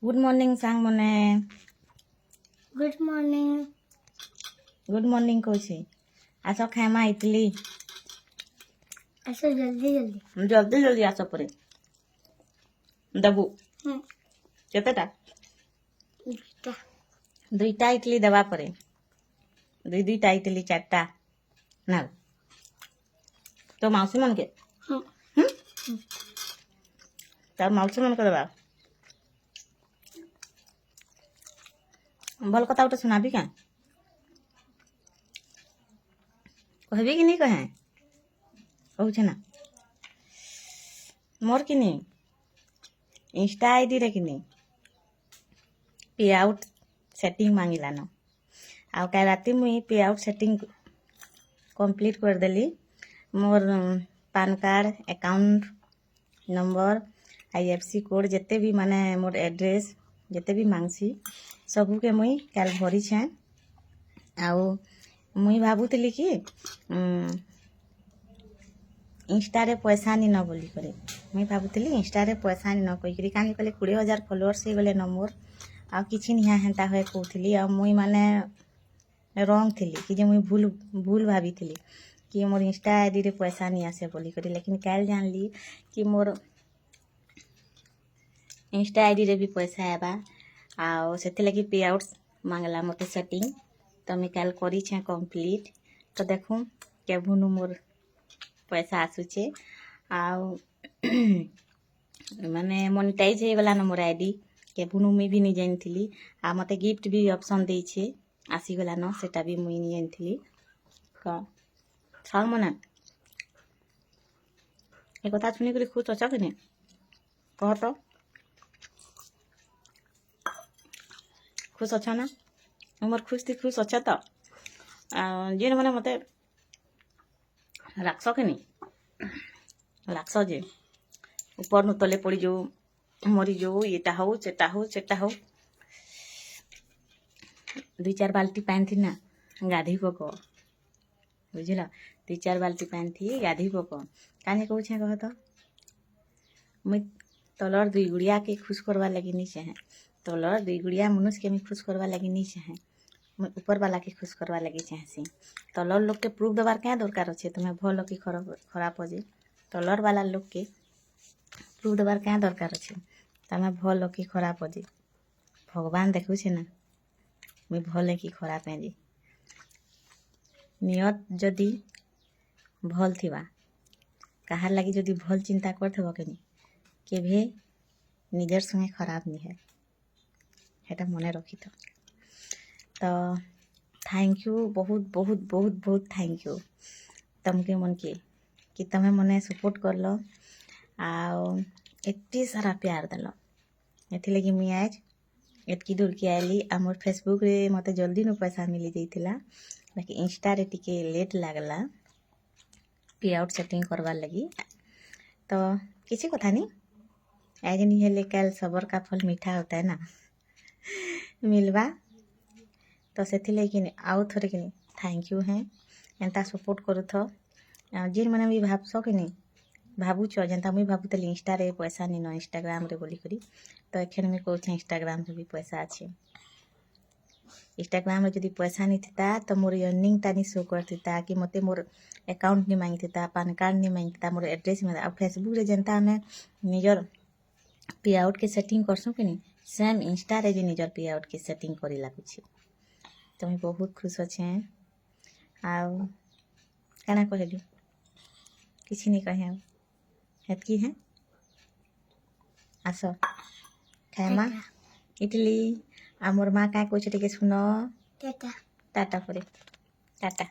Good morning song मने good morning good morning कौची आस खाएमा इडली ऐसे जल्दी जल्दी जल्दी जल्दी आस परे दबू केतेटा बेटा दुईटा इडली देवा परे दुईटा इडली चारटा ना तो माउसी मन के तो माउसी मन को देवा भल कथा गोटे सुनाबी क्या कहबी कि नहीं कहे कहूचे ना मोर कि नहीं इंस्टा आईडी रे कि नहीं पे आउट सेटिंग मांगिला न आ काल राति मुई पे आउट सेटिंग कंप्लीट कर देली मोर PAN card account number IFC code जिते भी माने मोर एड्रेस जिते भी मांगसी सबू के मुई काल भरी छे आउ मुई भाबुतली कि इंस्टा रे पैसा नी न बोली करे मुई भाबुतली इंस्टा रे पैसा नी न कही कानी कले 20,000 फॉलोअर्स हे गले नंबर आ किछि निहा हेंता होए कहउथली आ मुई माने रंग थिली कि जे मुई भूल भाभी थिली कि मोर इंस्टा आईडी रे पैसा नी आसे बोली करे लेकिन काल जानली कि मोर इंस्टा आईडी रे भी पैसा आबा आ सेते लगी पे आउट मांगला मते सेटिंग तो मैं काल करी छे कंप्लीट तो देखूं केभुनु मोर पैसा आसुचे आ माने मोनेटाइज हे गला न मोर आईडी केभुनु मुई भी नहीं जानथिली आ मते गिफ्ट भी ऑप्शन दे छे आसी गला न सेटा भी मुई नहीं जानथिली का छाल मने ए कथा सुनी करी खुश अछ कि नहीं कह तो खुश अच्छा ना मोर खुश थी खुश अच्छा तो जे मैंने मत राखस कि नहीं राखस जे ऊपर नु तले पड़ी जो मरी जो येटा हो सेटा हो सेटा हो 2-4 बाल्टी पानी थी ना गाधी पक बुझल 2-4 बाल्टी पानी थी गाधी पक काहे कहूँ कह तो मुई तलर 2 गुड़िया के खुश करवा लगी नहीं चाहे तलर 2 गुड़िया मनुष्य के मैं खुश करवा लगी नहीं चाहे मैं ऊपर वाला के खुश करवा लगी चाहे तलर लोग के प्रूफ देवार क्या दरकार अच्छे तुम्हें भल कि खराब हो जे तलर वाला लोग के प्रूफ देवार क्या दरकार अच्छे तुम्हें भल कि खराब हो जे भगवान देखु छे ना मुई भल कि खराब है जे नियत जदि भल थिबा कहार लगी जदि भल चिंता करथबो कि केभे निजर संगे खराब नहीं है हेटा मने रखी तो थैंक यू बहुत बहुत बहुत बहुत थैंक यू तमके मन के कि तमें मने सपोर्ट कर लो आ एत्ते सारा प्यार देल एथि लगी मुई आज एतकी दूर के आइली आ मोर फेसबुक रे मते जल्दी न पैसा मिली जाइतिला बाकी इंस्टा रे टिके लेट लागला पे आउट सेटिंग करवार लगी तो किसी कथा नहीं आज नहीं हेले कल सबर का फल मीठा होता है ना मिलवा तो से कि आउ थोड़े कि थैंक यू है एंता सपोर्ट करूथ जिन मैंने भी भावस कि भावुच जेनता मुई भावुली इंस्टा रे पैसा नहीं न इंस्टाग्राम रे बोली करी तो एखन मुई कहूँ इंस्टाग्राम रे भी पैसा अच्छे इंस्टाग्राम रे जदि पैसा नहीं था तो मोर अर्निंग टा नहीं शो करता कि मते मोर अकाउंट नहीं मांगी था पान कार्ड नहीं मांगी था मोर एड्रेस में आ फेसबुक रे जनता में निजर पे आउट के सेटिंग करसु कि नहीं सेम इंस्टा रे भी निजर पे आउट के सेटिंग करी लागुछे तो मैं बहुत खुश अच्छे आउ क्या कहली किसी नहीं कहे हेतकी है आस खाएमा इडली आ मोर माँ क्या कहे टे सुन टाटा टाटा करे टाटा।